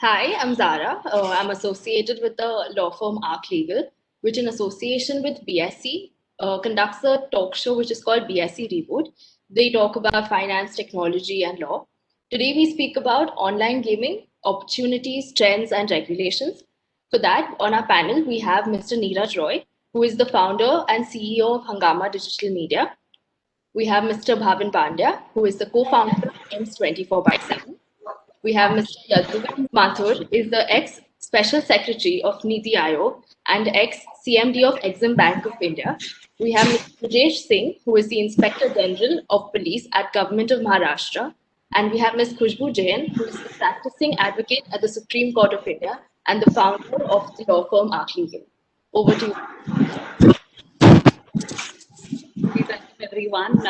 Hi, I'm Zara. I'm associated with the law firm Arc Legal, which, in association with BSC, conducts a talk show which is called BSC Reboot. They talk about finance, technology, and law. Today, we speak about online gaming, opportunities, trends, and regulations. For that, on our panel, we have Mr. Neeraj Roy, who is the founder and CEO of Hangama Digital Media. We have Mr. Bhavin Pandya, who is the co-founder of IMS 24 by 7. We have Mr. Yaduvendra Mathur, is the ex-Special Secretary of Niti Aayog and ex-CMD of Exim Bank of India. We have Mr. Rajesh Singh, who is the Inspector General of Police at Government of Maharashtra. And we have Ms. Khushbu Jain, who is the practicing advocate at the Supreme Court of India and the founder of the law firm Arc Legal. Over to you. Welcome everyone.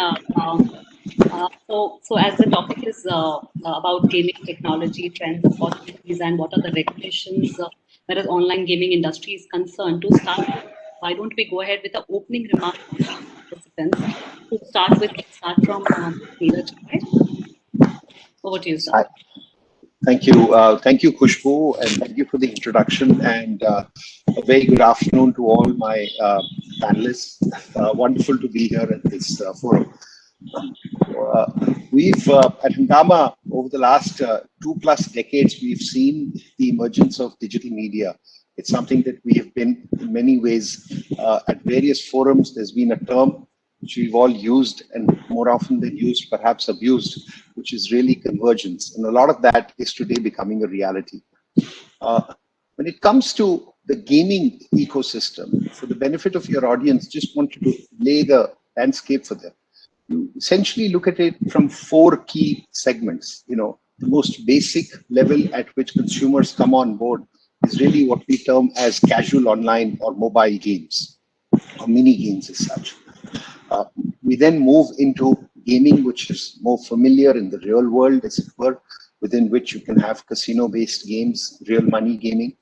So as the topic is about gaming technology trends, opportunities, and what are the regulations whereas online gaming industry is concerned, to start with, why don't we go ahead with the opening remarks of the participants? To start with, let's start from Neeraj. Over to you, sir. Hi. Thank you. Thank you, Khushbu, and thank you for the introduction. And a very good afternoon to all my panelists. Wonderful to be here at this forum. We've at Hangama over the last 2+ decades, we've seen the emergence of digital media. It's something that we have been in many ways at various forums. There's been a term which we've all used and more often than used, perhaps abused, which is really convergence. And a lot of that is today becoming a reality. When it comes to the gaming ecosystem, for the benefit of your audience, just wanted to lay the landscape for them. You essentially look at it from 4 key segments. The most basic level at which consumers come on board is really what we term as casual online or mobile games, or mini games as such. We then move into gaming, which is more familiar in the real world, as it were, within which you can have casino-based games, real money gaming.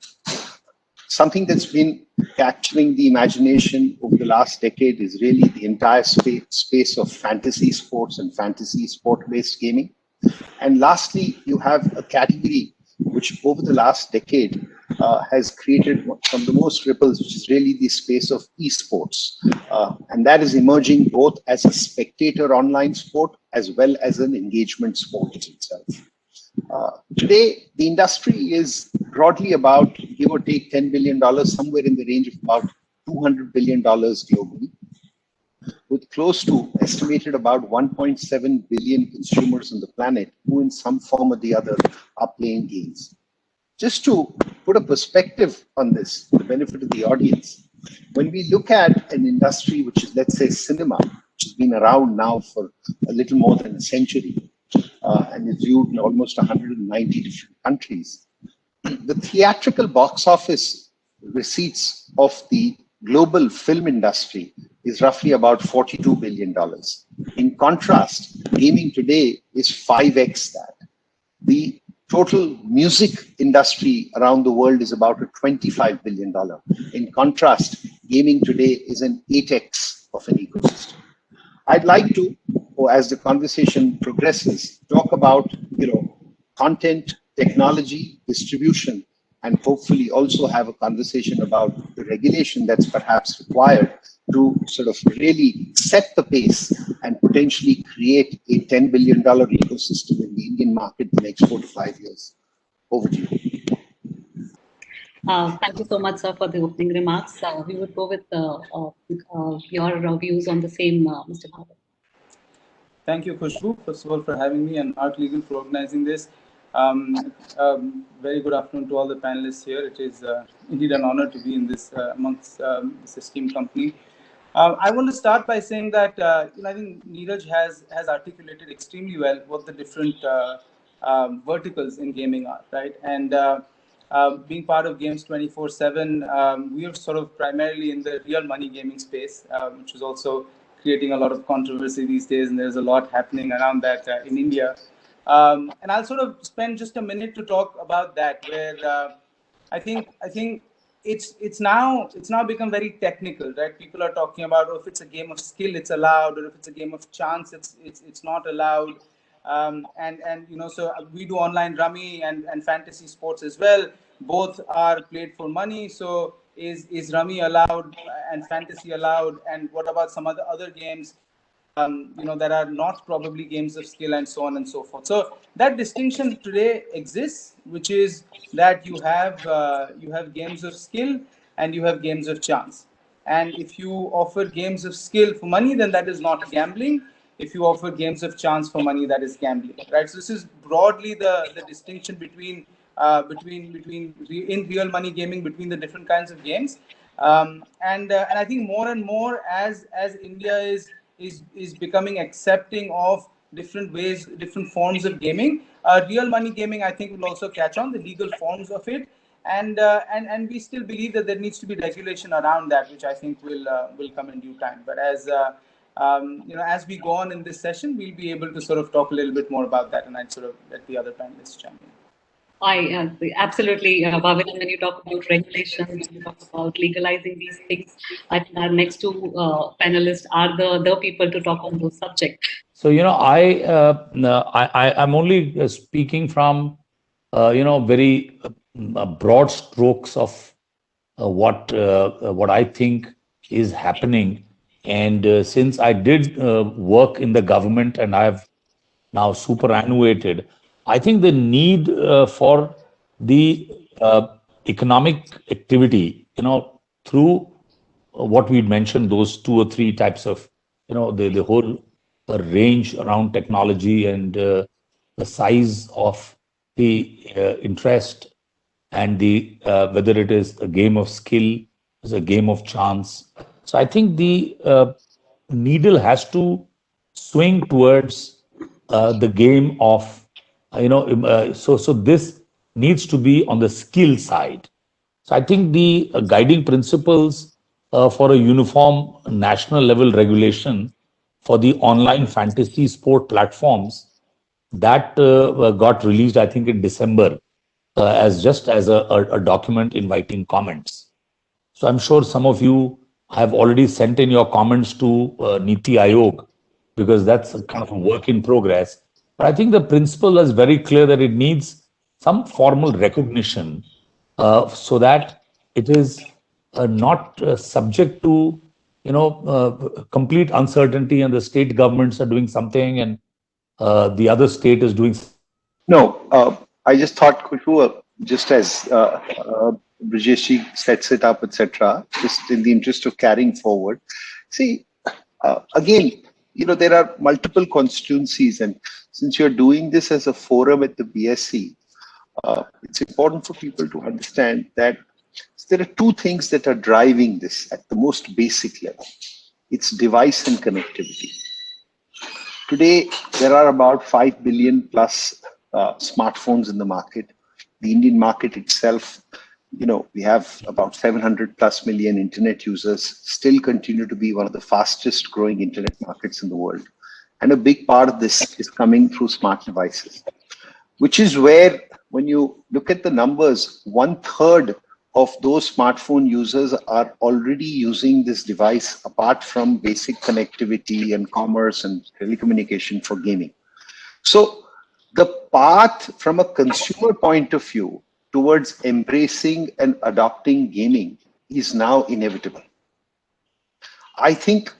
Something that's been capturing the imagination over the last decade is really the entire space of fantasy sports and fantasy sport-based gaming. And lastly, you have a category which over the last decade has created some of the most ripples, which is really the space of esports. And that is emerging both as a spectator online sport as well as an engagement sport itself. Today, the industry is broadly about, give or take, $10 billion, somewhere in the range of about $200 billion globally, with close to estimated about 1.7 billion consumers on the planet who in some form or the other are playing games. Just to put a perspective on this, for the benefit of the audience, when we look at an industry which is, let's say, cinema, which has been around now for a little more than a century, and is viewed in almost 190 different countries, the theatrical box office receipts of the global film industry is roughly about $42 billion. In contrast, gaming today is 5x that. The total music industry around the world is about a $25 billion. In contrast, gaming today is an 8x of an ecosystem. I'd like to, as the conversation progresses, talk about content, technology, distribution, and hopefully also have a conversation about the regulation that's perhaps required to sort of really set the pace and potentially create a $10 billion ecosystem in the Indian market in the next 4 to 5 years. Over to you. Thank you so much, sir, for the opening remarks. We would go with your views on the same, Mr. Bhavan. Thank you, Khushbu, first of all, for having me, and Arc Legal for organizing this. Very good afternoon to all the panelists here. It is indeed an honor to be in this amongst this esteemed company. I want to start by saying that I think Neeraj has articulated extremely well what the different verticals in gaming are, right? And being part of Games 24/7, we are sort of primarily in the real money gaming space, which is also creating a lot of controversy these days, and there's a lot happening around that in India. And I'll sort of spend just a minute to talk about that, where I think it's now become very technical, right? People are talking about if it's a game of skill, it's allowed, or if it's a game of chance, it's not allowed. And so we do online rummy and fantasy sports as well. Both are played for money. So is rummy allowed and fantasy allowed? And what about some other games? That are not probably games of skill and so on and so forth. So that distinction today exists, which is that you have games of skill and you have games of chance. And if you offer games of skill for money, then that is not gambling. If you offer games of chance for money, that is gambling, right? So this is broadly the distinction between in real money gaming between the different kinds of games. And I think more and more as India is becoming accepting of different ways, different forms of gaming. Real money gaming, I think, will also catch on the legal forms of it, and we still believe that there needs to be regulation around that, which I think will come in due time. But as we go on in this session, we'll be able to sort of talk a little bit more about that, and I'd sort of let the other panelists chime in. Absolutely, Bhavin. And when you talk about regulations, when you talk about legalizing these things, I think our next two panelists are the people to talk on those subjects. So, I'm only speaking from, very broad strokes of what I think is happening. And since I did work in the government and I have now superannuated, I think the need for the economic activity, through what we mentioned, those two or three types of, the whole range around technology and the size of the interest and the whether it is a game of skill, is a game of chance. So I think the needle has to swing towards the game of so this needs to be on the skill side. So I think the guiding principles for a uniform national level regulation for the online fantasy sport platforms that got released, I think, in December as a document inviting comments. So I'm sure some of you have already sent in your comments to Niti Aayog, because that's a kind of a work in progress. But I think the principle is very clear that it needs some formal recognition so that it is not subject to complete uncertainty, and the state governments are doing something and the other state is doing. No, I just thought, Khushbu, just as Brijesh sets it up, etc., just in the interest of carrying forward. See, again, there are multiple constituencies, and since you're doing this as a forum at the BSc, it's important for people to understand that there are two things that are driving this at the most basic level. It's device and connectivity. Today, there are about 5 billion plus smartphones in the market. The Indian market itself, we have about 700 plus million internet users, still continue to be one of the fastest growing internet markets in the world. And a big part of this is coming through smart devices, which is where, when you look at the numbers, 1/3 of those smartphone users are already using this device apart from basic connectivity and commerce and telecommunication for gaming. So the path from a consumer point of view towards embracing and adopting gaming is now inevitable. I think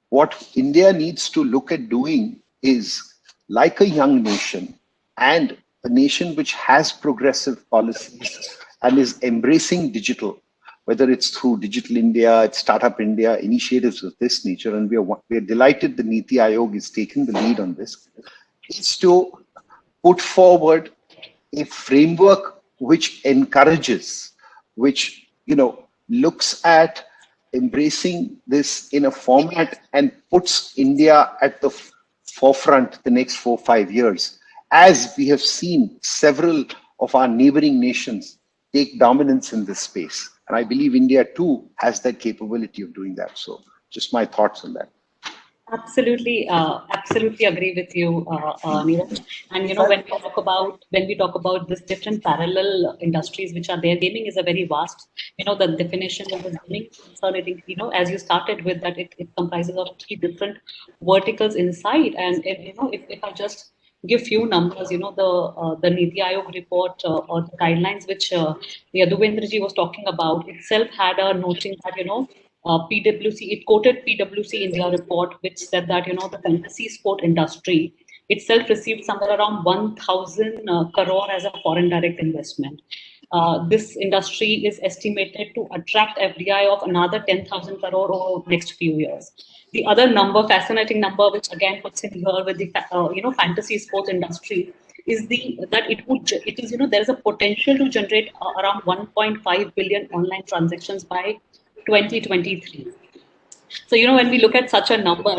what India needs to look at doing is, like a young nation and a nation which has progressive policies and is embracing digital, whether it's through Digital India, it's Startup India, initiatives of this nature, and we are delighted that Niti Aayog is taking the lead on this, is to put forward a framework which encourages, which looks at embracing this in a format and puts India at the forefront the next 4 or 5 years, as we have seen several of our neighboring nations take dominance in this space. And I believe India too has that capability of doing that. So just my thoughts on that. Absolutely agree with you, Neeraj. And when we talk about this different parallel industries which are there, gaming is a very vast. The definition of the gaming concern, I think, as you started with that, it comprises of 3 different verticals inside. And if I just give few numbers. The Niti Aayog report or the guidelines which Yaduvendra ji was talking about itself had a noting that PwC, it quoted PwC India report which said that the fantasy sport industry itself received somewhere around 1,000 crore as a foreign direct investment. This industry is estimated to attract FDI of another 10,000 crore over the next few years. The other number, fascinating number, which again puts in here with the fantasy sports industry, is there is a potential to generate around 1.5 billion online transactions by 2023. So, when we look at such a number,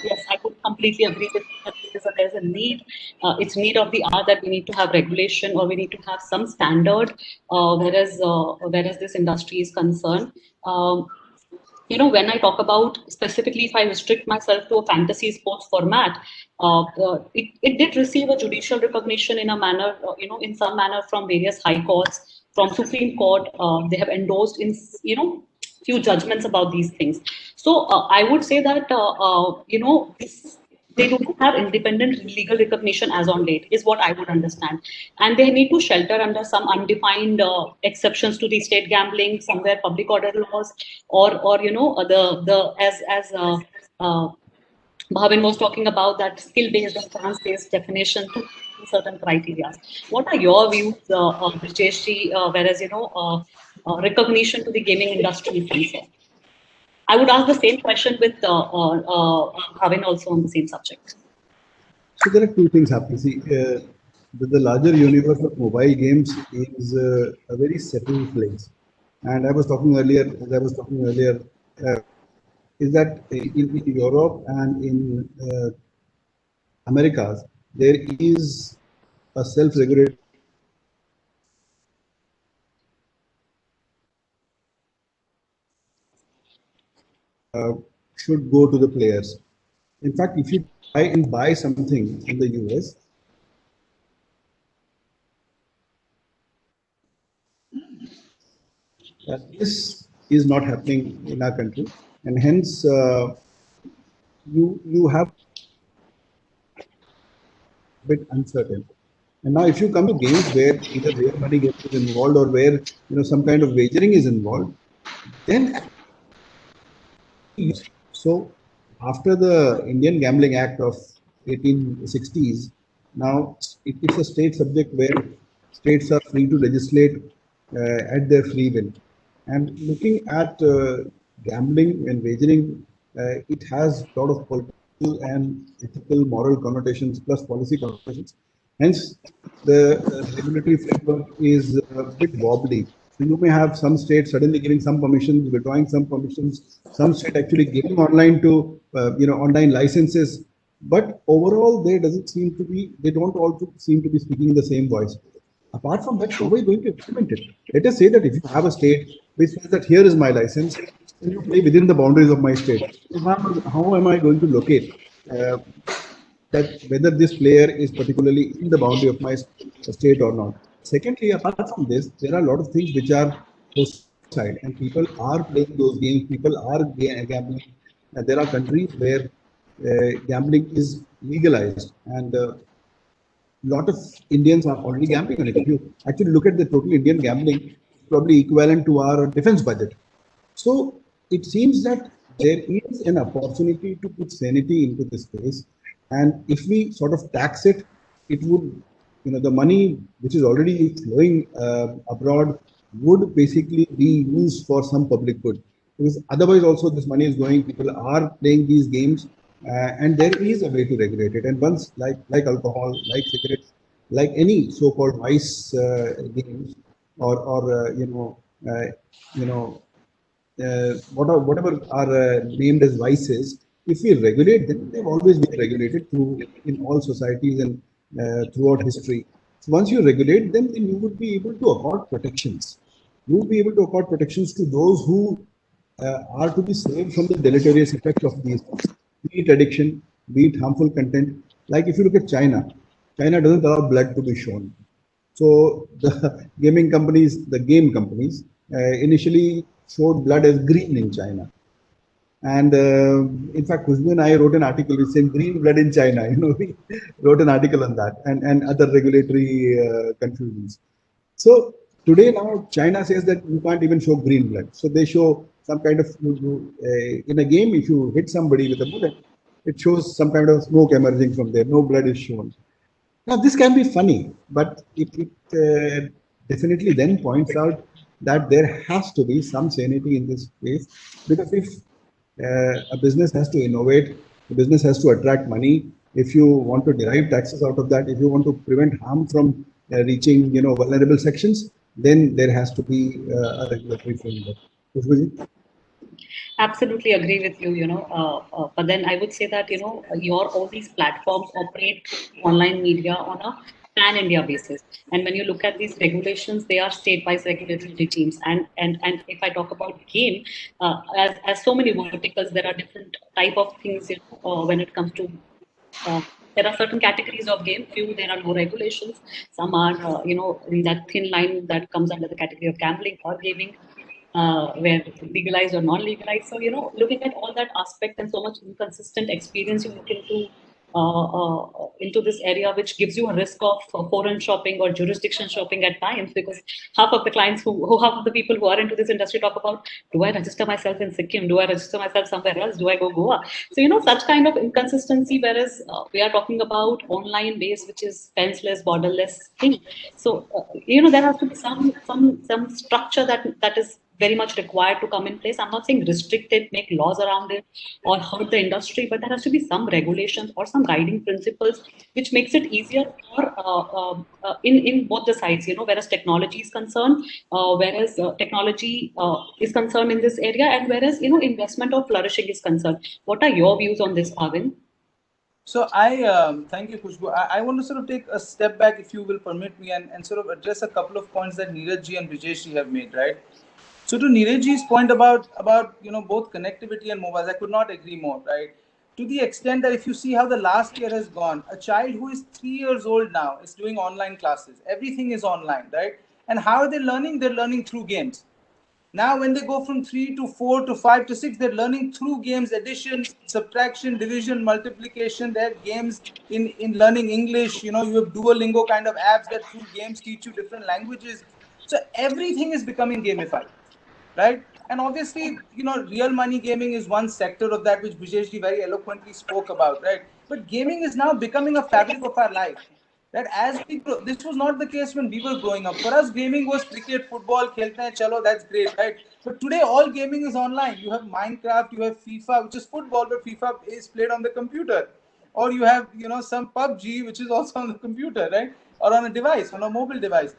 yes, I would completely agree with that. There's a need, it's need of the hour that we need to have regulation or we need to have some standard, whereas this industry is concerned. When I talk about specifically, if I restrict myself to a fantasy sports format, it did receive a judicial recognition in a manner, in some manner from various high courts, from Supreme Court. They have endorsed in, few judgments about these things. So I would say that, they don't have independent legal recognition as on date, is what I would understand. And they need to shelter under some undefined exceptions to the state gambling, somewhere public order laws, or Bhavin was talking about that skill-based and chance-based definition to certain criteria. What are your views, Brijesh ji, whereas, recognition to the gaming industry is concerned? I would ask the same question with Bhavin also on the same subject. So there are two things happening. See, the larger universe of mobile games is a very settled place. And as I was talking earlier, is that in Europe and in Americas, there is a self-regulated should go to the players. In fact, if you try and buy something in the US, this is not happening in our country, and hence you have a bit uncertain. And now, if you come to games where either real money gets involved or where some kind of wagering is involved, then so after the Indian Gambling Act of 1860s, now it's a state subject where states are free to legislate at their free will. And looking at gambling and wagering, it has a lot of political and ethical, moral connotations plus policy connotations. Hence, the regulatory framework is a bit wobbly. So you may have some states suddenly giving some permissions, withdrawing some permissions, some state actually giving online to online licenses. But overall, they don't all seem to be speaking in the same voice. Apart from that, how are we going to implement it? Let us say that if you have a state which says that here is my license, and you play within the boundaries of my state, how am I going to locate that whether this player is particularly in the boundary of my state or not? Secondly, apart from this, there are a lot of things which are outside, and people are playing those games. People are gambling. And there are countries where gambling is legalized, and a lot of Indians are already gambling on it. If you actually look at the total Indian gambling, probably equivalent to our defense budget. So it seems that there is an opportunity to put sanity into this space, and if we sort of tax it, it would, the money which is already flowing abroad would basically be used for some public good. Because otherwise also this money is going, people are playing these games, and there is a way to regulate it. And once, like alcohol, like cigarettes, like any so-called vice games, or whatever are named as vices, if we regulate them, they've always been regulated in all societies and throughout history. So once you regulate them, then you would be able to accord protections. You will be able to accord protections to those who are to be saved from the deleterious effects of these things, be it addiction, be it harmful content. Like if you look at China doesn't allow blood to be shown. So the game companies initially showed blood as green in China. And in fact, Khushbu and I wrote an article saying green blood in China. We wrote an article on that and other regulatory confusions. So today now China says that you can't even show green blood. So they show some kind of in a game, if you hit somebody with a bullet, it shows some kind of smoke emerging from there. No blood is shown. Now this can be funny, but it definitely then points out that there has to be some sanity in this space, because if a business has to innovate, the business has to attract money. If you want to derive taxes out of that, if you want to prevent harm from reaching vulnerable sections, then there has to be a regulatory framework. Khushbu? Absolutely agree with you, but then I would say that, all these platforms operate online media on a pan-India basis. And when you look at these regulations, they are state-wise regulatory regimes. And if I talk about game, as so many verticals, there are different type of things, when it comes to there are certain categories of game. Few there are no regulations. Some are, in that thin line that comes under the category of gambling or gaming, where legalized or non-legalized. So, looking at all that aspect and so much inconsistent experience, you look into this area, which gives you a risk of foreign shopping or jurisdiction shopping at times, because half of the clients half of the people who are into this industry talk about, do I register myself in Sikkim? Do I register myself somewhere else? Do I go Goa? So, such kind of inconsistency, whereas we are talking about online base, which is fenceless, borderless thing. So, there has to be some structure that is very much required to come in place. I'm not saying restrict it, make laws around it, or hurt the industry, but there has to be some regulations or some guiding principles which makes it easier for in both the sides. Whereas technology is concerned, whereas technology is concerned in this area, and whereas investment or flourishing is concerned. What are your views on this, Bhavin? So I thank you, Khushbu. I want to sort of take a step back, if you will permit me, and sort of address a couple of points that Neeraj ji and Brijesh ji have made, right? So to Neeraj's point about both connectivity and mobiles, I could not agree more, right? To the extent that if you see how the last year has gone, a child who is 3 years old now is doing online classes. Everything is online, right? And how are they learning? They're learning through games. Now, when they go from 3 to 4 to 5 to 6, they're learning through games, addition, subtraction, division, multiplication. They have games in learning English. You have Duolingo kind of apps that through games teach you different languages. So everything is becoming gamified, right? And obviously, real money gaming is one sector of that, which Brijesh very eloquently spoke about, right? But gaming is now becoming a fabric of our life. That as we grow, this was not the case when we were growing up. For us, gaming was cricket, football, khelte hain, chalo, that's great, right? But today, all gaming is online. You have Minecraft, you have FIFA, which is football, but FIFA is played on the computer. Or you have, some PUBG, which is also on the computer, right? Or on a device, on a mobile device.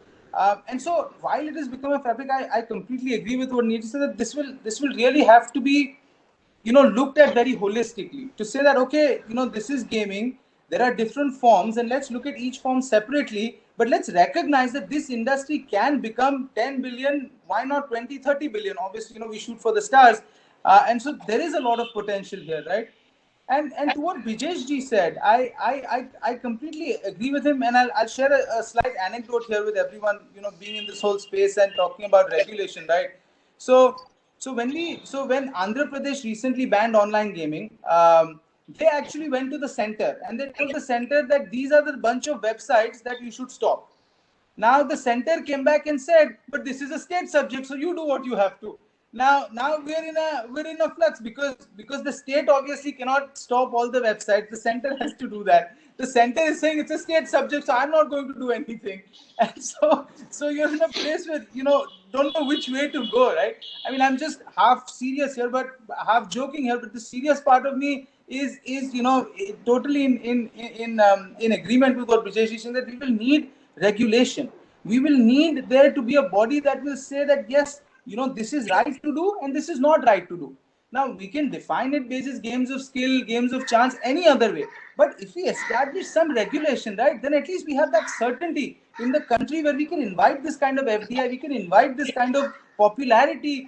And so, while it has become a fabric, I completely agree with what Neeraj said, that this will really have to be looked at very holistically, to say that, okay, this is gaming, there are different forms, and let's look at each form separately, but let's recognize that this industry can become 10 billion, why not 20, 30 billion? Obviously, we shoot for the stars. And so there is a lot of potential here, right? And to what Brijesh ji said, I completely agree with him, and I'll share a slight anecdote here with everyone, being in this whole space and talking about regulation, right? So when Andhra Pradesh recently banned online gaming, they actually went to the center and they told the center that these are the bunch of websites that you should stop. Now the center came back and said, but this is a state subject, so you do what you have to. Now we're in a flux, because the state obviously cannot stop all the websites. The center has to do that. The center is saying it's a state subject, so I'm not going to do anything. And so you're in a place where don't know which way to go, right? I mean, I'm just half serious here, but half joking here. But the serious part of me is totally in agreement with what Brijesh is saying, that we will need regulation. We will need there to be a body that will say that, yes, this is right to do and this is not right to do. Now, we can define it basis games of skill, games of chance, any other way. But if we establish some regulation, right, then at least we have that certainty in the country where we can invite this kind of FDI, we can invite this kind of popularity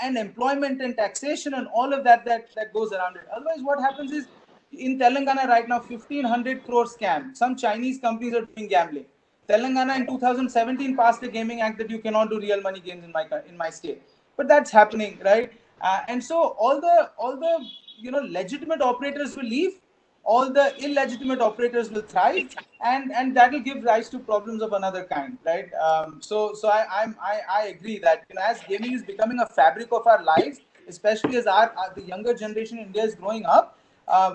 and employment and taxation and all of that goes around it. Otherwise, what happens is, in Telangana right now, 1,500 crore scam. Some Chinese companies are doing gambling. Telangana in 2017 passed a gaming act that you cannot do real money games in my state. But that's happening, right? And so all the legitimate operators will leave, all the illegitimate operators will thrive, and that will give rise to problems of another kind, right? So I agree that as gaming is becoming a fabric of our lives, especially as the younger generation in India is growing up,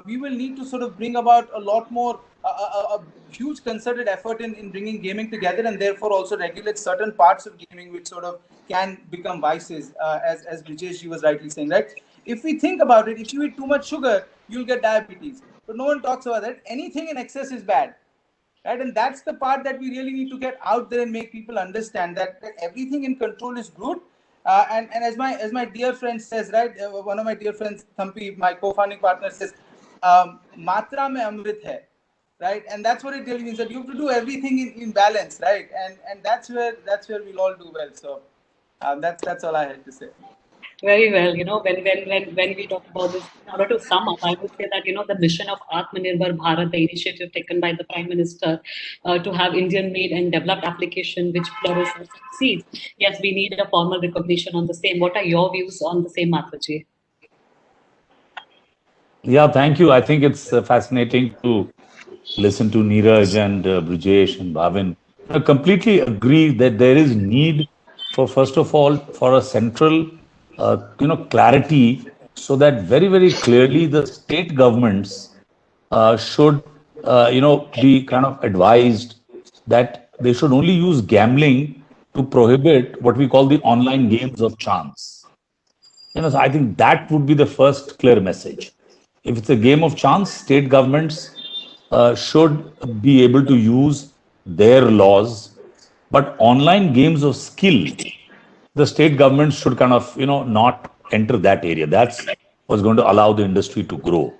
we will need to sort of bring about a lot more a huge concerted effort in bringing gaming together, and therefore also regulate certain parts of gaming which sort of can become vices, as Brijesh was rightly saying, right? If we think about it, if you eat too much sugar, you'll get diabetes. But no one talks about that. Anything in excess is bad, right? And that's the part that we really need to get out there and make people understand that everything in control is good. And as my dear friend says, right, one of my dear friends, Thampi, my co-founding partner, says, "Matra mein amrit hai," right? And that's what it really means, that you have to do everything in balance, right? And that's where we'll all do well. So that's all I had to say. Very well. When we talk about this, in order to sum up, I would say that the mission of Atmanirbhar Bharat, the initiative taken by the Prime Minister to have Indian-made and developed application which flourish and succeeds. Yes, we need a formal recognition on the same. What are your views on the same, Mataji? Yeah, thank you. I think it's fascinating to listen to Neeraj and Brijesh and Bhavin. I completely agree that there is need for, first of all, for a central, clarity, so that very, very clearly the state governments should, be kind of advised that they should only use gambling to prohibit what we call the online games of chance. So I think that would be the first clear message. If it's a game of chance, state governments should be able to use their laws, but online games of skill, the state governments should kind of, not enter that area. That's what's going to allow the industry to grow.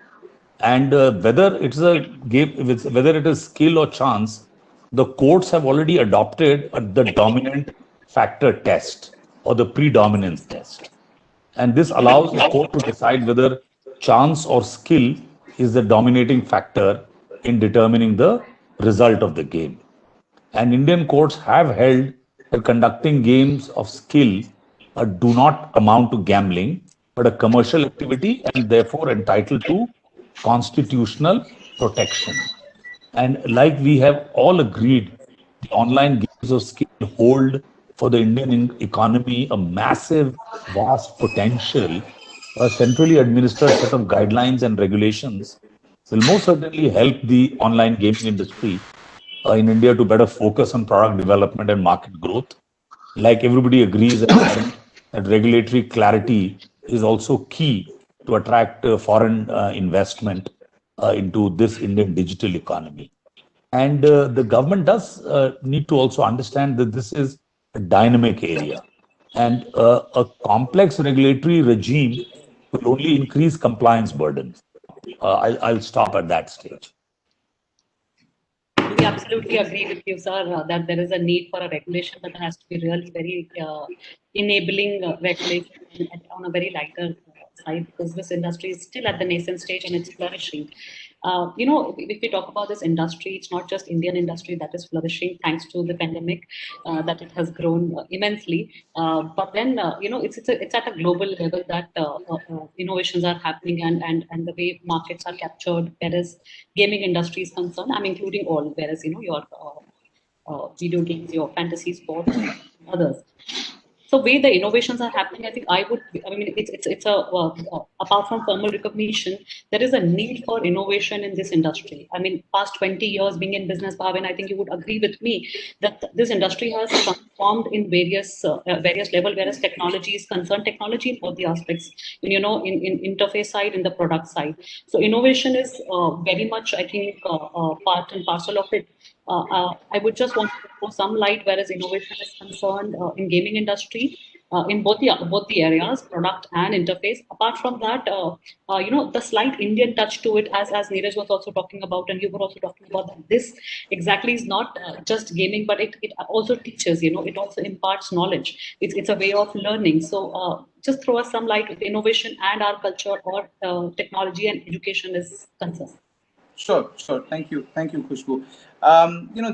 And whether it's a game, whether it is skill or chance, the courts have already adopted the dominant factor test or the predominance test. And this allows the court to decide whether chance or skill is the dominating factor in determining the result of the game. And Indian courts have held that conducting games of skill do not amount to gambling, but a commercial activity and therefore entitled to constitutional protection. And like we have all agreed, the online games of skill hold for the Indian economy a massive, vast potential. A centrally administered set of guidelines and regulations will most certainly help the online gaming industry in India to better focus on product development and market growth. Like everybody agrees that regulatory clarity is also key to attract foreign investment into this Indian digital economy. And the government does need to also understand that this is a dynamic area. And a complex regulatory regime will only increase compliance burdens. I'll stop at that stage. We absolutely agree with you, sir, that there is a need for a regulation, but there has to be really very enabling regulation and on a very lighter side, because this industry is still at the nascent stage and it's flourishing. If we talk about this industry, it's not just Indian industry that is flourishing thanks to the pandemic, that it has grown immensely. But then, it's at a global level that innovations are happening, and the way markets are captured, whereas gaming industry is concerned, I'm including all, whereas your video games, your fantasy sports, others. So way the innovations are happening, it's a apart from formal recognition, there is a need for innovation in this industry. I mean, past 20 years being in business, Bhavin, I think you would agree with me that this industry has transformed in various level, whereas technology is concerned, technology in both the aspects, in interface side, in the product side. So innovation is very much, I think, part and parcel of it. I would just want to throw some light, whereas innovation is concerned in gaming industry, in both the areas, product and interface. Apart from that, the slight Indian touch to it, as Neeraj was also talking about, and you were also talking about, that this exactly is not just gaming, but it also teaches. It also imparts knowledge. It's a way of learning. So just throw us some light with innovation and our culture, or technology and education is concerned. Sure. Thank you, Khushbu.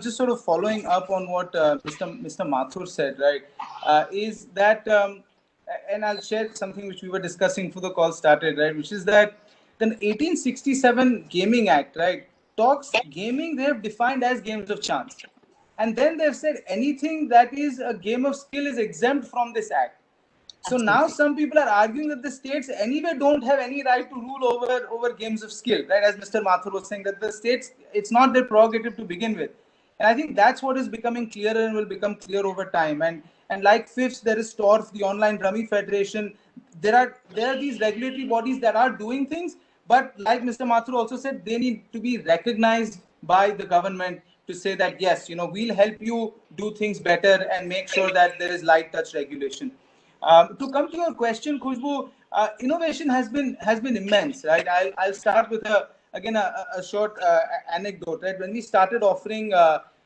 Just sort of following up on what Mr. Mathur said, right, is that and I'll share something which we were discussing before the call started, right? Which is that the 1867 Gaming Act, right, talks gaming they have defined as games of chance, and then they've said anything that is a game of skill is exempt from this act. So now some people are arguing that the states anyway don't have any right to rule over games of skill, right? As Mr. Mathur was saying, that the states, it's not their prerogative to begin with. And I think that's what is becoming clearer and will become clear over time. And like FIFS, there is TORF, the Online Rummy Federation. There are these regulatory bodies that are doing things, but like Mr. Mathur also said, they need to be recognized by the government to say that yes, we'll help you do things better and make sure that there is light touch regulation. To come to your question, Khushbu, innovation has been immense, right? I'll start with a short anecdote, right? When we started offering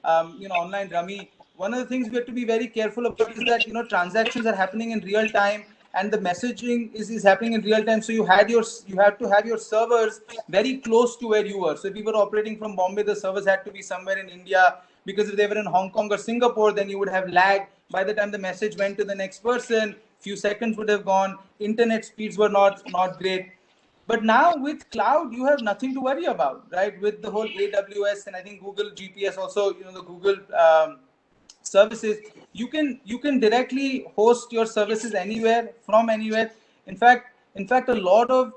online rummy, one of the things we have to be very careful about is that transactions are happening in real time and the messaging is happening in real time. So you have to have your servers very close to where you were. So if you were operating from Bombay, the servers had to be somewhere in India, because if they were in Hong Kong or Singapore, then you would have lag. By the time the message went to the next person, few seconds would have gone. Internet speeds were not great. But now with cloud, you have nothing to worry about, right? With the whole AWS and I think Google GPS also, the Google services, you can directly host your services anywhere from anywhere. In fact, a lot of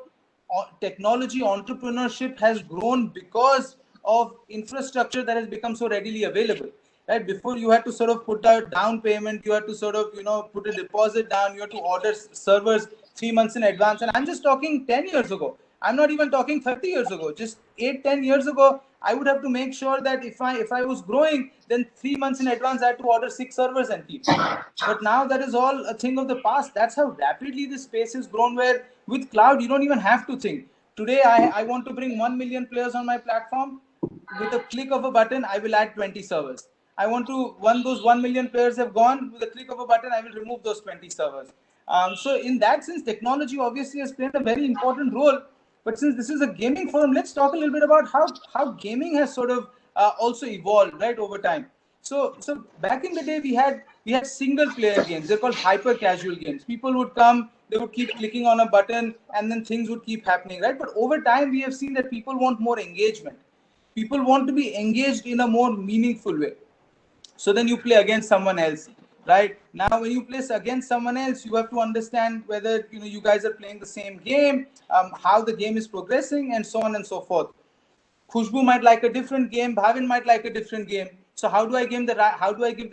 technology entrepreneurship has grown because of infrastructure that has become so readily available, right? Before you had to sort of put a down payment, you had to sort of put a deposit down, you had to order servers 3 months in advance, and I'm just talking 10 years ago. I'm not even talking 30 years ago. Just 8-10 years ago, I would have to make sure that if I was growing, then 3 months in advance I had to order 6 servers and keep. But now that is all a thing of the past. That's how rapidly this space has grown, where with cloud you don't even have to think. Today I want to bring 1 million players on my platform. With a click of a button, I will add 20 servers. I want to, when those 1 million players have gone, with a click of a button, I will remove those 20 servers. So in that sense, technology obviously has played a very important role. But since this is a gaming forum, let's talk a little bit about how gaming has sort of also evolved, right, over time. So back in the day, we had single player games. They're called hyper casual games. People would come, they would keep clicking on a button, and then things would keep happening, right? But over time, we have seen that people want more engagement. People want to be engaged in a more meaningful way. So then you play against someone else, right? Now when you play against someone else, you have to understand whether you guys are playing the same game, how the game is progressing, and so on and so forth. Khushbu might like a different game, Bhavin might like a different game. So how do I give the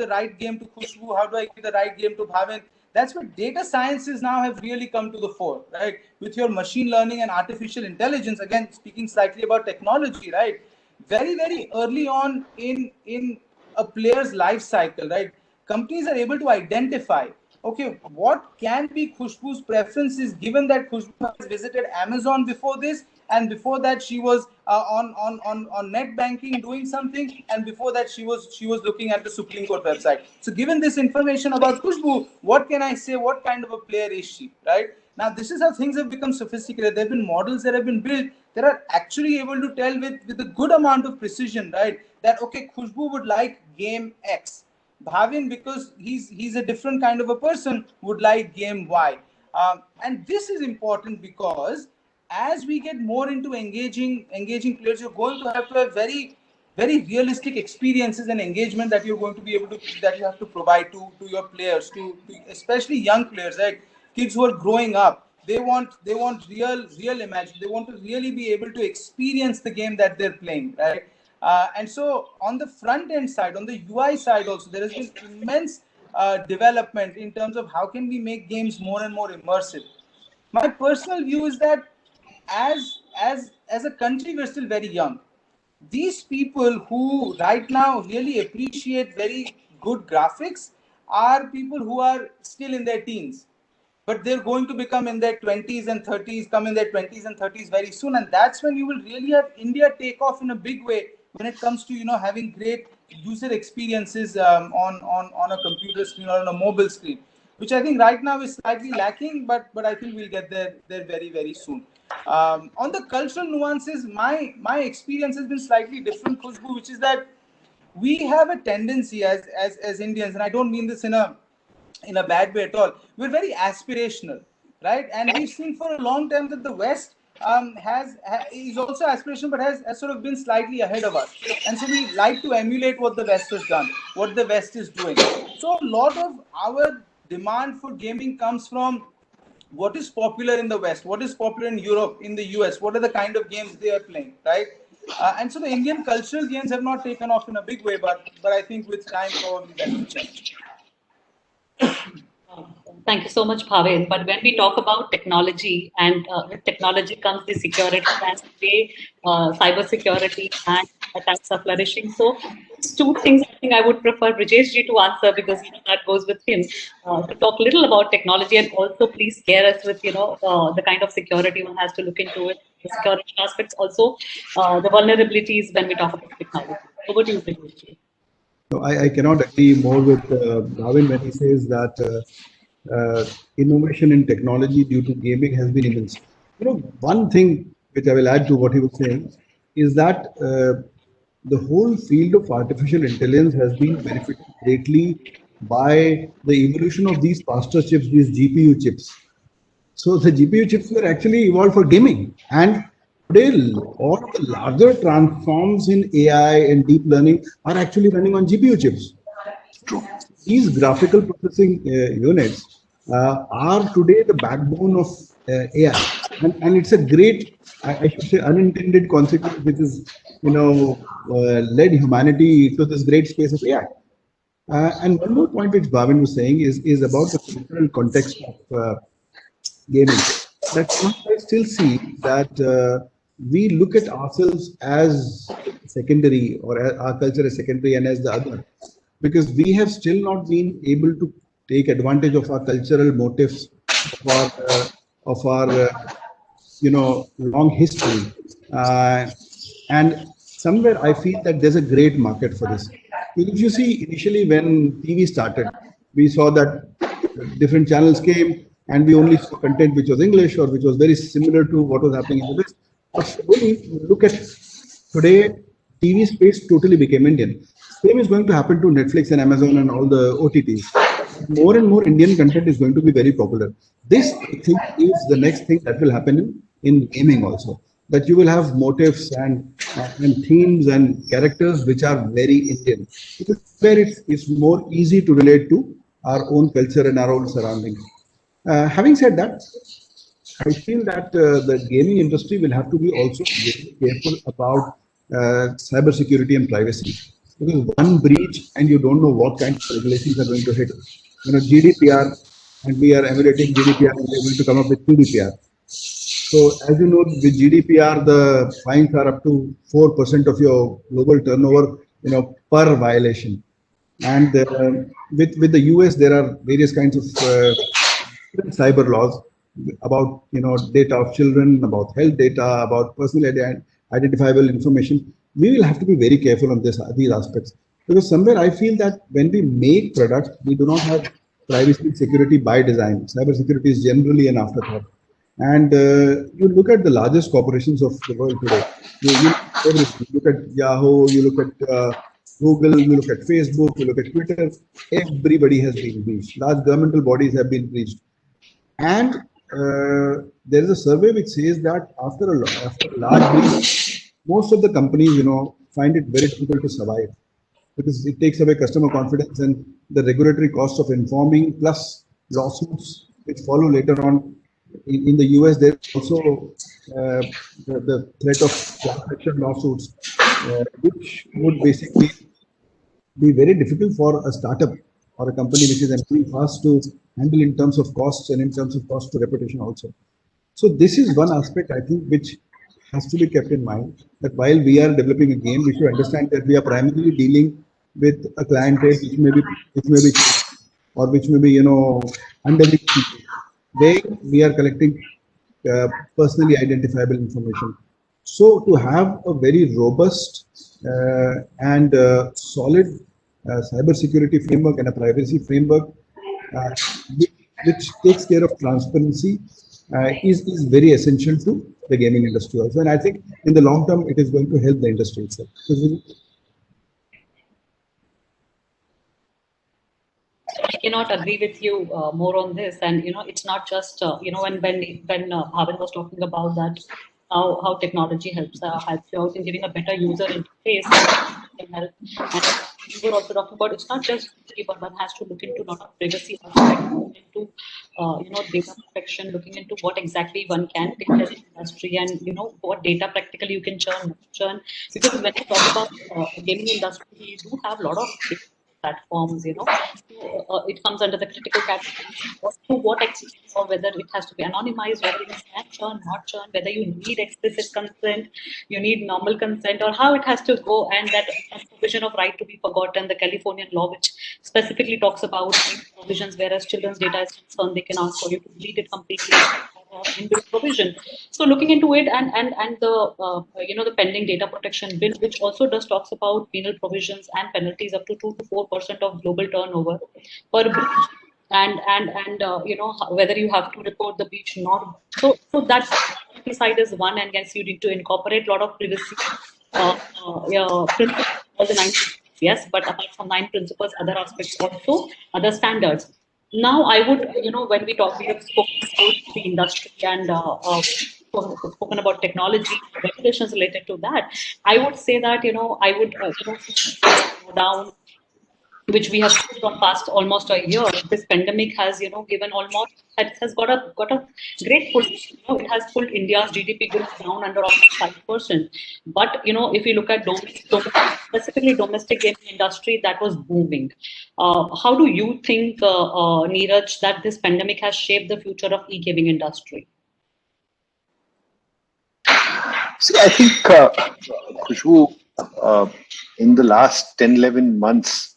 right game to Khushbu? How do I give the right game to Bhavin? That's where data sciences now have really come to the fore, right? With your machine learning and artificial intelligence, again speaking slightly about technology, right? Very, very early on in a player's life cycle, right? Companies are able to identify, okay, what can be Khushbu's preferences, given that Khushbu has visited Amazon before this, and before that she was on net banking doing something, and before that she was looking at the Supreme Court website. So given this information about Khushbu, what can I say? What kind of a player is she, right? Now this is how things have become sophisticated. There have been models that have been built that are actually able to tell with a good amount of precision, right, that okay, Khushbu would like game X. Bhavin, because he's a different kind of a person, would like game Y. And this is important because as we get more into engaging players, you're going to have very, very realistic experiences and engagement that you're going to be able to, that you have to provide to your players, to especially young players, right? Kids who are growing up. They want real imagine. They want to really be able to experience the game that they're playing, right? And so on the front end side, on the UI side also, there has been immense development in terms of how can we make games more and more immersive. My personal view is that as a country, we're still very young. These people who right now really appreciate very good graphics are people who are still in their teens, but they're going to become in their 20s and 30s, come in their 20s and 30s very soon. And that's when you will really have India take off in a big way when it comes to, having great user experiences on a computer screen or on a mobile screen, which I think right now is slightly lacking, but I think we'll get there very, very soon. On the cultural nuances, my experience has been slightly different, Khushbu, which is that we have a tendency as Indians, and I don't mean this in a in a bad way at all. We're very aspirational, right? And we've seen for a long time that the West is also aspirational, but has sort of been slightly ahead of us. And so we like to emulate what the West has done, what the West is doing. So a lot of our demand for gaming comes from what is popular in the West, what is popular in Europe, in the US, what are the kind of games they are playing, right? And so the Indian cultural games have not taken off in a big way, but I think with time probably that will change. Thank you so much, Bhavin. But when we talk about technology, and with technology comes the security and today, cyber security and attacks are flourishing. So, it's two things I think I would prefer Brijesh ji to answer because that goes with him. To talk a little about technology and also please scare us with the kind of security one has to look into it, the security aspects, also the vulnerabilities when we talk about technology. Over to you, Brijesh ji. No, I cannot agree more with Bhavin when he says that innovation in technology due to gaming has been immense. One thing which I will add to what he was saying is that the whole field of artificial intelligence has been benefited greatly by the evolution of these faster chips, these GPU chips. So the GPU chips were actually evolved for gaming, and today all of the larger transforms in AI and deep learning are actually running on GPU chips. These graphical processing units are today the backbone of AI, and it's a great, I should say, unintended consequence which is, led humanity to this great space of AI. And one more point which Bhavin was saying is about the cultural context of gaming. That I still see that we look at ourselves as secondary, or our culture as secondary and as the other, because we have still not been able to take advantage of our cultural motifs, of our long history, and somewhere I feel that there's a great market for this. If you see, initially when TV started, we saw that different channels came and we only saw content which was English or which was very similar to what was happening in the West. But slowly, look at today, TV space totally became Indian. Same is going to happen to Netflix and Amazon and all the OTTs. More and more Indian content is going to be very popular. This, I think, is the next thing that will happen in gaming also. That you will have motifs and themes and characters which are very Indian. Because where it's more easy to relate to our own culture and our own surroundings. Having said that, I feel that the gaming industry will have to be also very careful about cyber security and privacy, because one breach and you don't know what kind of regulations are going to hit. GDPR, and we are emulating GDPR, and we're going to come up with PDPR. So, as you know, with GDPR, the fines are up to 4% of your global turnover, per violation. And with the US, there are various kinds of cyber laws about data of children, about health data, about personal identifiable information. We will have to be very careful on these aspects, because somewhere I feel that when we make products, we do not have privacy and security by design. Cyber security is generally an afterthought. And you look at the largest corporations of the world today. You look at Yahoo, you look at Google, you look at Facebook, you look at Twitter. Everybody has been breached. Large governmental bodies have been breached. And there is a survey which says that after a large breach, most of the companies, find it very difficult to survive, because it takes away customer confidence and the regulatory cost of informing, plus lawsuits which follow later on. In the US, there's also the threat of class action lawsuits, which would basically be very difficult for a startup or a company which is employing fast to handle in terms of costs and in terms of cost to reputation also. So this is one aspect, I think, which has to be kept in mind, that while we are developing a game, we should understand that we are primarily dealing with a clientele which may be or which may be underreached people. We are collecting personally identifiable information. So to have a very robust and solid cyber security framework and a privacy framework which takes care of transparency is very essential to the gaming industry also. And I think in the long term, it is going to help the industry itself. cannot agree with you more on this. And it's not just when Bhavin was talking about that, how technology helps you out in giving a better user interface and help. And you were also talking about it's not just security, but one has to look into a lot of privacy aspects, into data protection, looking into what exactly one can take as an industry, and what data practically you can churn, not churn. Because when you talk about gaming industry, we do have a lot of platforms, so, it comes under the critical category. To what extent, or whether it has to be anonymized, whether it can churn, not churn, whether you need explicit consent, you need normal consent, or how it has to go, and that provision of right to be forgotten, the Californian law, which specifically talks about provisions, whereas children's data is concerned, they can ask for you to delete it completely. Inbuilt provision. So looking into it, and the the pending data protection bill, which also does talks about penal provisions and penalties up to 2 to 4% of global turnover per breach, and whether you have to report the breach or not. So that side is one, and yes, you need to incorporate a lot of privacy principles, all the 9 yes, but apart from 9 principles, other aspects also, other standards. Now, I would, when we have spoken about the industry and spoken about technology, regulations related to that, I would say that, I would, slow down, which we have seen for past almost a year. This pandemic has, given almost, it has got a great pull. It has pulled India's GDP growth down under almost 5%. But if you look at specifically domestic gaming industry, that was booming. How do you think, Neeraj, that this pandemic has shaped the future of e-gaming industry? See, I think, Khushbu, in the last 10, 11 months,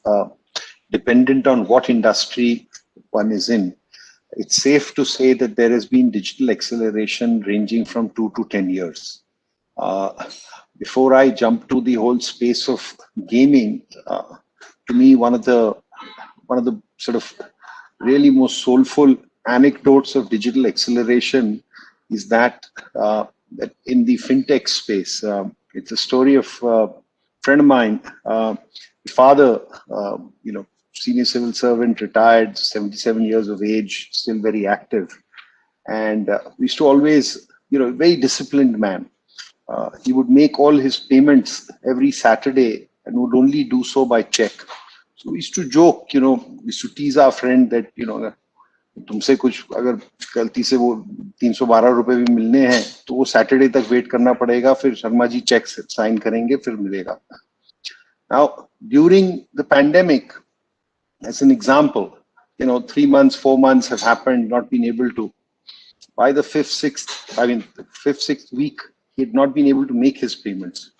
dependent on what industry one is in, it's safe to say that there has been digital acceleration ranging from 2 to 10 years. Before I jump to the whole space of gaming, to me, one of the sort of really most soulful anecdotes of digital acceleration is that that in the fintech space, it's a story of a friend of mine, father, senior civil servant, retired, 77 years of age, still very active. And we used to always, very disciplined man. He would make all his payments every Saturday and would only do so by check. So we used to joke, we used to tease our friend that, तुमसे कुछ अगर गलती से वो 312 रुपए भी मिलने हैं तो वो सैटरडे तक वेट करना पड़ेगा, फिर शर्मा जी चेक साइन करेंगे, फिर मिलेगा. Now, during the pandemic, as an example, 3 months, 4 months have happened, not been able to. By the fifth, sixth week, he had not been able to make his payments.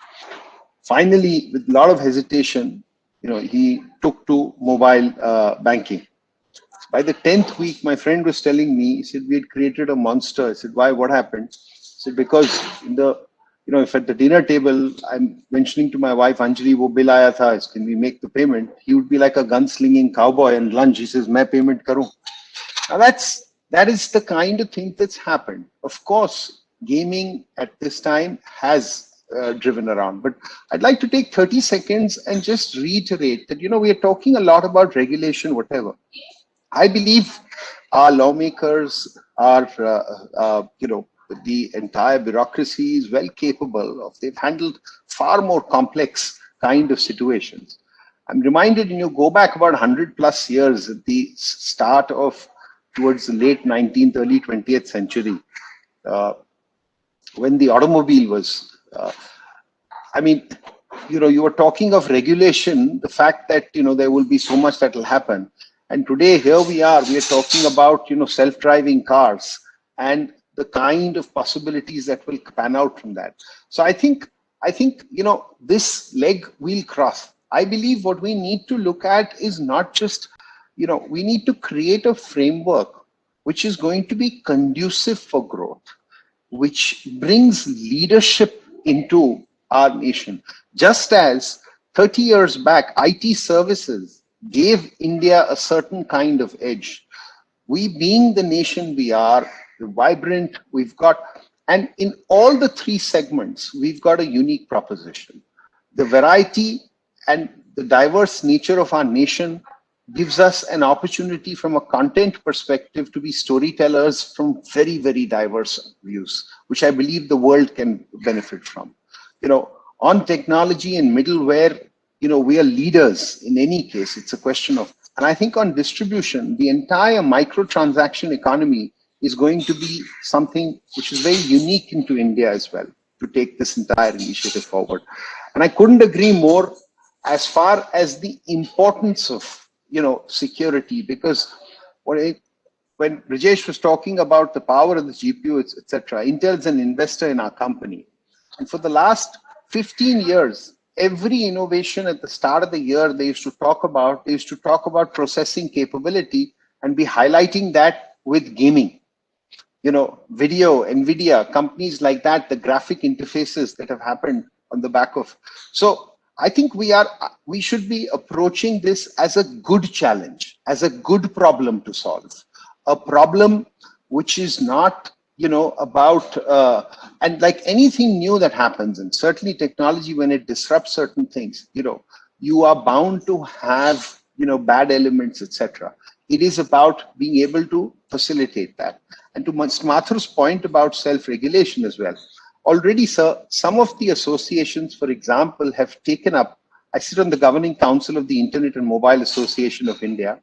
Finally, with a lot of hesitation, he took to mobile banking. By the 10th week, my friend was telling me, he said, we had created a monster. I said, why? What happened? He said, because if at the dinner table, I'm mentioning to my wife, Anjali, wo bill aaya tha, can we make the payment? He would be like a gunslinging cowboy, and lunch, he says, main payment karu. Now that is the kind of thing that's happened. Of course, gaming at this time has driven around, but I'd like to take 30 seconds and just reiterate that, we are talking a lot about regulation, whatever. I believe our lawmakers are, the entire bureaucracy is well capable of, they've handled far more complex kind of situations. I'm reminded, go back about 100 plus years at the start of, towards the late 19th, early 20th century, when the automobile was, you were talking of regulation, the fact that, there will be so much that will happen. And today, here we are talking about, self-driving cars and the kind of possibilities that will pan out from that. So I think, this leg we'll cross. I believe what we need to look at is not just, we need to create a framework which is going to be conducive for growth, which brings leadership into our nation. Just as 30 years back, IT services gave India a certain kind of edge. We being the nation we are, vibrant, we've got, and in all the 3 segments, we've got a unique proposition. The variety and the diverse nature of our nation gives us an opportunity from a content perspective to be storytellers from very, very diverse views, which I believe the world can benefit from. On technology and middleware, we are leaders in any case. It's a question of, and I think on distribution, the entire microtransaction economy is going to be something which is very unique into India as well, to take this entire initiative forward. And I couldn't agree more as far as the importance of security, because when Rajesh was talking about the power of the GPU, etc., Intel is an investor in our company. And for the last 15 years, every innovation at the start of the year, they used to talk about processing capability and be highlighting that with gaming. Video, NVIDIA, companies like that, the graphic interfaces that have happened on the back of. So I think we should be approaching this as a good challenge, as a good problem to solve, a problem which is not, about, and like anything new that happens, and certainly technology, when it disrupts certain things, you are bound to have, bad elements, etc. It is about being able to facilitate that. And to Mathu's point about self-regulation as well. Already, sir, some of the associations, for example, have taken up, I sit on the governing council of the Internet and Mobile Association of India,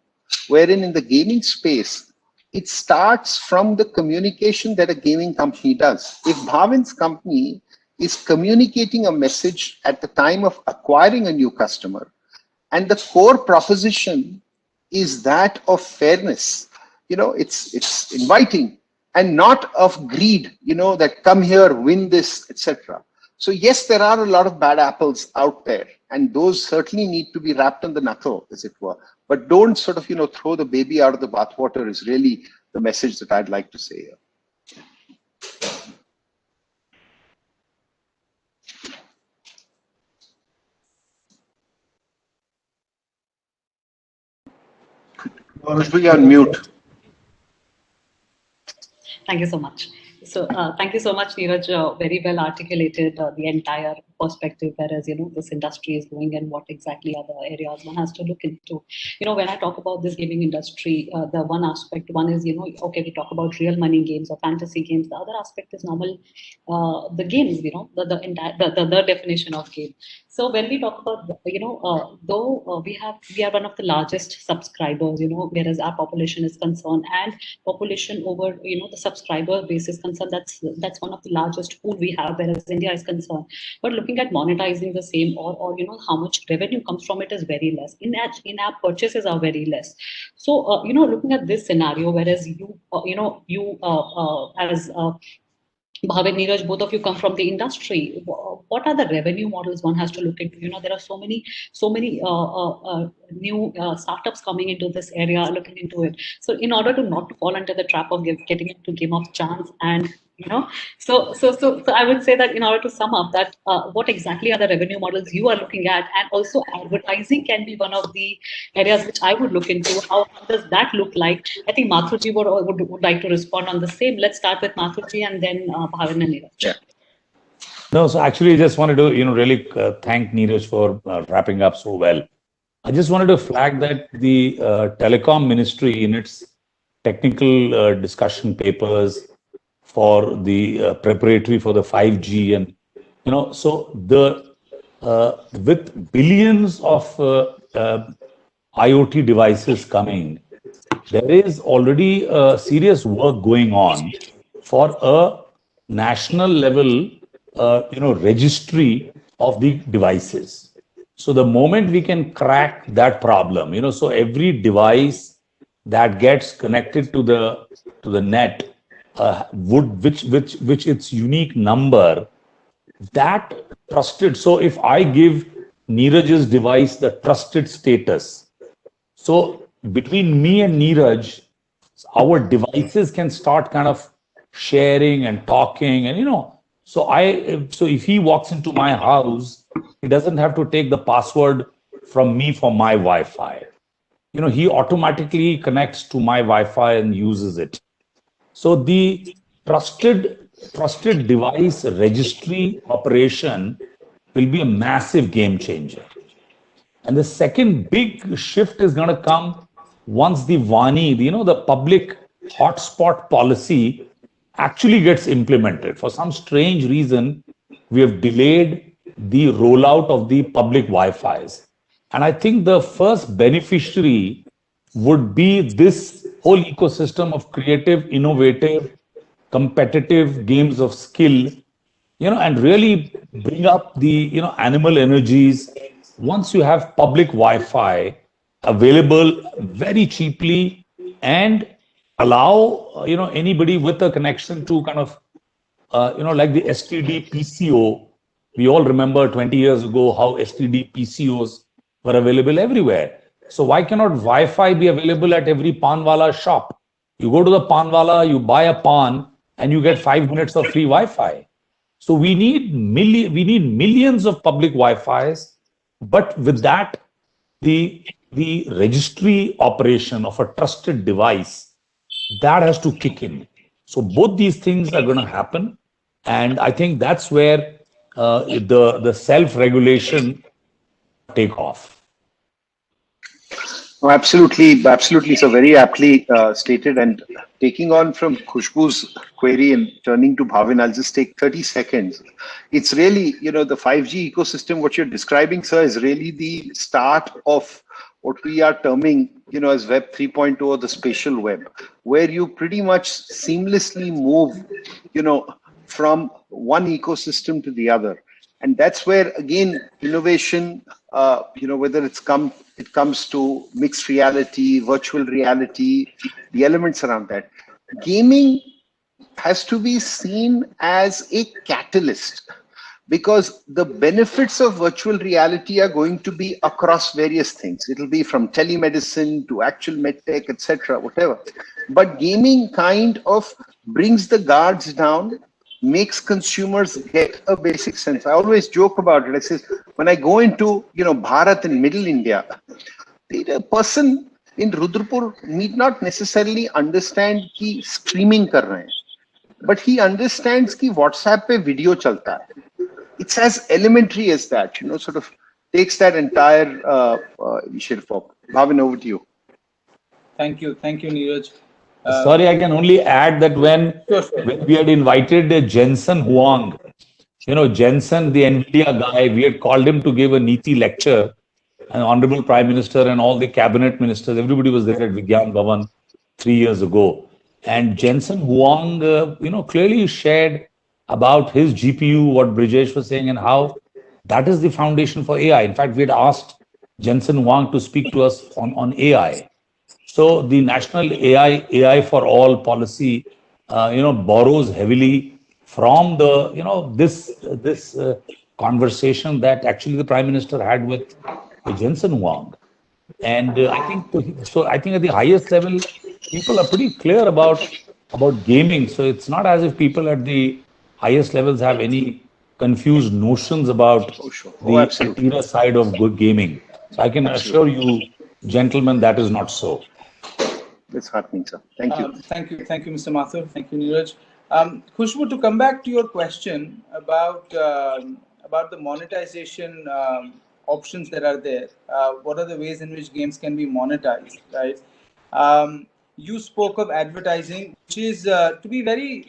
wherein in the gaming space, it starts from the communication that a gaming company does. If Bhavin's company is communicating a message at the time of acquiring a new customer, and the core proposition is that of fairness, it's inviting, and not of greed, that come here, win this, etc. So yes, there are a lot of bad apples out there, and those certainly need to be wrapped in the knuckle, as it were. But don't sort of, throw the baby out of the bathwater is really the message that I'd like to say here. Could we on mute? Thank you so much. So thank you so much, Neeraj. Very well articulated the entire perspective, whereas this industry is going and what exactly are the areas one has to look into. When I talk about this gaming industry, the one aspect, one is okay, we talk about real money games or fantasy games. The other aspect is normal the games. The definition of game. So when we talk about though we are one of the largest subscribers, whereas our population is concerned, and population over the subscriber base is concerned, that's one of the largest pool we have, whereas India is concerned. But looking at monetizing the same, or how much revenue comes from it is very less. In-app purchases are very less. So looking at this scenario, whereas you as Bhavin, Neeraj, both of you come from the industry. What are the revenue models one has to look into? There are so many new startups coming into this area, looking into it. So in order to not to fall into the trap of getting into game of chance, and so I would say that in order to sum up that, what exactly are the revenue models you are looking at, and also advertising can be one of the areas which I would look into. How does that look like? I think Mathuji would like to respond on the same. Let's start with Mathuji and then Bhavin and Neeraj. Yeah. No, so actually, I just wanted to really thank Neeraj for wrapping up so well. I just wanted to flag that the telecom ministry, in its technical discussion papers for the preparatory for the 5G, and so the with billions of IoT devices coming, there is already serious work going on for a national level registry of the devices. So the moment we can crack that problem, so every device that gets connected to the net which its unique number, that trusted. So if I give Neeraj's device the trusted status, so between me and Neeraj, our devices can start kind of sharing and talking, and so if he walks into my house, he doesn't have to take the password from me for my Wi-Fi. He automatically connects to my Wi-Fi and uses it. So the trusted device registry operation will be a massive game changer. And the second big shift is going to come once the Vani, the public hotspot policy actually gets implemented. For some strange reason, we have delayed the rollout of the public Wi-Fi's. And I think the first beneficiary would be this whole ecosystem of creative, innovative, competitive games of skill, and really bring up the, animal energies. Once you have public Wi-Fi available very cheaply and allow, anybody with a connection to kind of, like the STD PCO. We all remember 20 years ago how STD PCOs were available everywhere. So why cannot Wi-Fi be available at every panwala shop? You go to the panwala, you buy a pan, and you get 5 minutes of free Wi-Fi. So we need millions of public Wi-Fi's, but with that, the registry operation of a trusted device that has to kick in. So both these things are going to happen, and I think that's where the self-regulation take off. No, absolutely, absolutely. So very aptly stated. And taking on from Khushbu's query and turning to Bhavin, I'll just take 30 seconds. It's really, the 5G ecosystem, what you're describing, sir, is really the start of what we are terming, as Web 3.0 or the spatial web, where you pretty much seamlessly move, from one ecosystem to the other. And that's where, again, innovation, whether it comes to mixed reality, virtual reality, the elements around that. Gaming has to be seen as a catalyst, because the benefits of virtual reality are going to be across various things. It'll be from telemedicine to actual medtech, etc., whatever. But gaming kind of brings the guards down, makes consumers get a basic sense. I always joke about it. I say, when I go into, Bharat in Middle India, the person in Rudrapur need not necessarily understand कि streaming कर रहे हैं, but he understands कि WhatsApp पे video चलता है. It's as elementary as that, sort of takes that entire initiative forward. Bhavin, over to you. Thank you, Neeraj. Sorry, I can only add that when we had invited Jensen Huang, Jensen, the NVIDIA guy, we had called him to give a Niti lecture, and Honorable Prime Minister and all the cabinet ministers, everybody was there at Vigyan Bhavan 3 years ago. And Jensen Huang, clearly shared about his GPU, what Brijesh was saying, and how that is the foundation for AI. In fact, we had asked Jensen Huang to speak to us on AI. So the national AI for all policy, borrows heavily from the, this conversation that actually the Prime Minister had with Jensen Huang. And I think at the highest level, people are pretty clear about gaming. So it's not as if people at the highest levels have any confused notions about the interior side of good gaming. So I can assure you, gentlemen, that is not so. That's heartening, sir. Thank you. Thank you, Mr. Mathur. Thank you, Neeraj. Khushbu, to come back to your question about the monetization options that are there, what are the ways in which games can be monetized, right? You spoke of advertising, which is to be very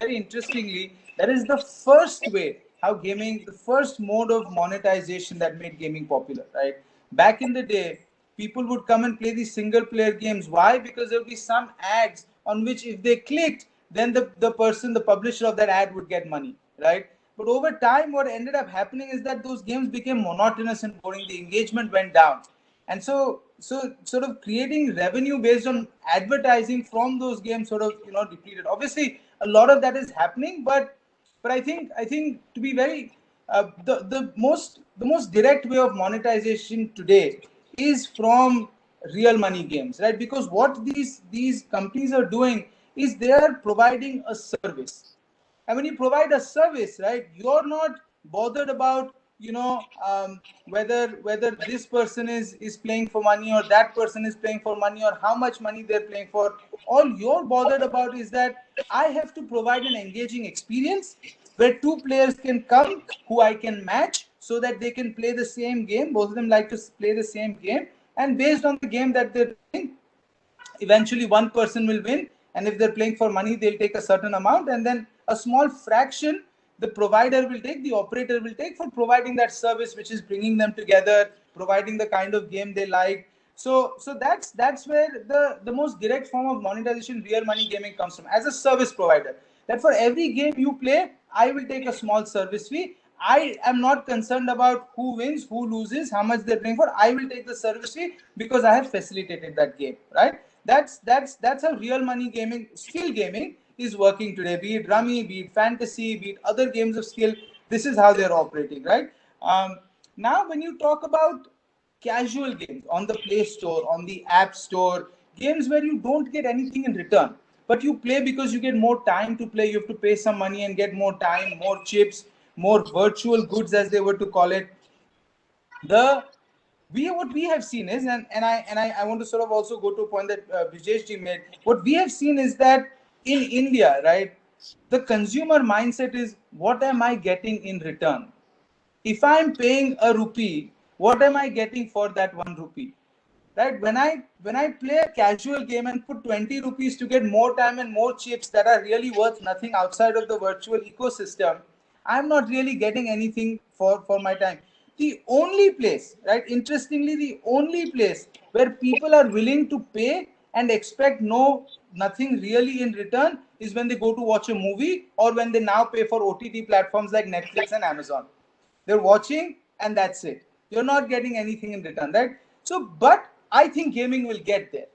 interestingly, that is the first way how gaming, the first mode of monetization that made gaming popular, right? Back in the day, people would come and play these single player games. Why? Because there would be some ads on which if they clicked, then the publisher of that ad would get money, right? But over time, what ended up happening is that those games became monotonous and boring. The engagement went down. And so sort of creating revenue based on advertising from those games sort of, depleted. Obviously, a lot of that is happening, but I think to be very, the most direct way of monetization today is from real money games, right? Because what these companies are doing is they are providing a service. And when you provide a service, right, you're not bothered about, whether this person is playing for money or that person is playing for money or how much money they're playing for. All you're bothered about is that I have to provide an engaging experience where two players can come who I can match so that they can play the same game. Both of them like to play the same game, and based on the game that they're playing, eventually one person will win. And if they're playing for money, they'll take a certain amount, and then a small fraction the provider will take, the operator will take, for providing that service which is bringing them together, providing the kind of game they like. So that's where the most direct form of monetization real money gaming comes from, as a service provider. That for every game you play, I will take a small service fee. I am not concerned about who wins, who loses, how much they're playing for. I will take the service fee because I have facilitated that game, right? That's how real money gaming, skill gaming, is working today. Be it Rummy, be it Fantasy, be it other games of skill. This is how they're operating, right? Now, when you talk about casual games on the Play Store, on the App Store, games where you don't get anything in return, but you play because you get more time to play. You have to pay some money and get more time, more chips, more virtual goods, as they were to call it. What we have seen is, and I want to sort of also go to a point that Brijesh ji made. What we have seen is that in India, right, the consumer mindset is, what am I getting in return? If I'm paying a rupee, what am I getting for that 1 rupee? Right? When I play a casual game and put 20 rupees to get more time and more chips that are really worth nothing outside of the virtual ecosystem, I'm not really getting anything for my time. The only place, right, interestingly, the only place where people are willing to pay and expect nothing really in return is when they go to watch a movie, or when they now pay for OTT platforms like Netflix and Amazon. They're watching and that's it. You're not getting anything in return, right? So, but I think gaming will get there.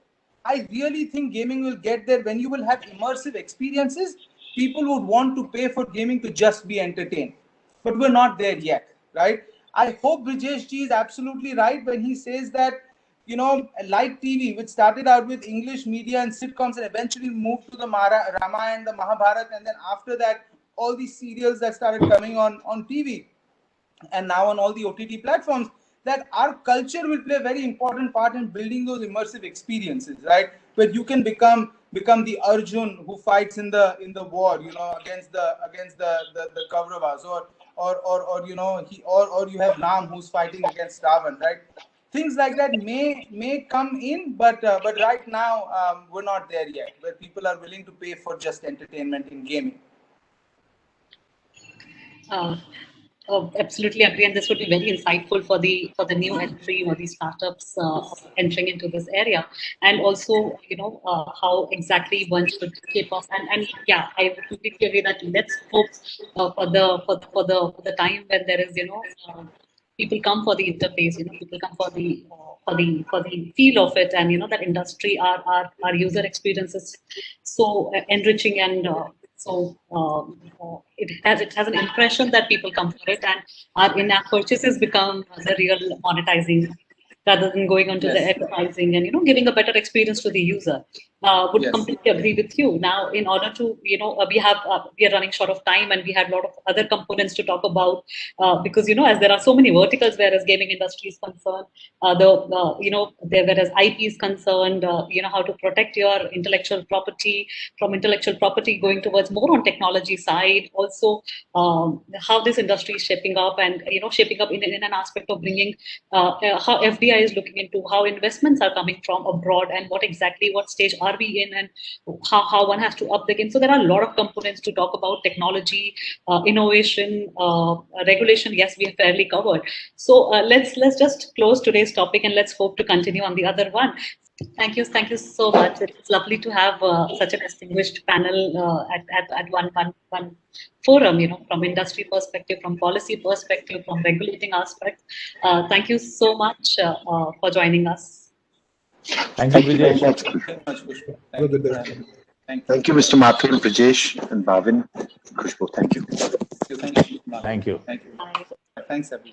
I really think gaming will get there when you will have immersive experiences. People would want to pay for gaming to just be entertained. But we're not there yet, right? I hope Brijesh ji is absolutely right when he says that, like TV, which started out with English media and sitcoms and eventually moved to the Ramayana and the Mahabharata, and then after that, all these serials that started coming on TV, and now on all the OTT platforms, that our culture will play a very important part in building those immersive experiences, right? Where you can become the Arjun who fights in the war, against the Kauravas, or you have Ram who's fighting against Ravan, right? Things like that may come in, but right now we're not there yet, where people are willing to pay for just entertainment in gaming. Absolutely agree, and this would be very insightful for the new entry or the startups entering into this area, and also how exactly one should keep up. And yeah, I would completely agree that let's hope for the time when there is people come for the interface, people come for the feel of it, and that industry, our user experiences so enriching, and it has an impression that people come for it, and our in-app purchases become the real monetizing, rather than going on to the advertising and giving a better experience to the user. Would completely agree with you. Now, in order to we are running short of time, and we had a lot of other components to talk about, because as there are so many verticals whereas gaming industry is concerned, whereas IP is concerned, how to protect your intellectual property, from intellectual property going towards more on technology side, also how this industry is shaping up, and shaping up in an aspect of bringing how FDI is looking into how investments are coming from abroad, and what stage are we in, and how one has to up the game. So there are a lot of components to talk about: technology, innovation, regulation. Yes, we have fairly covered. So let's just close today's topic, and let's hope to continue on the other one. Thank you so much. It's lovely to have such a distinguished panel at one forum, from industry perspective, from policy perspective, from regulating aspects. Thank you so much for joining us. Thank you, Brijesh. Thank you, Mr. Mathur, Brijesh, and Bhavin. Khushbu, thank you. Thank you. Thank you. Thanks, everyone.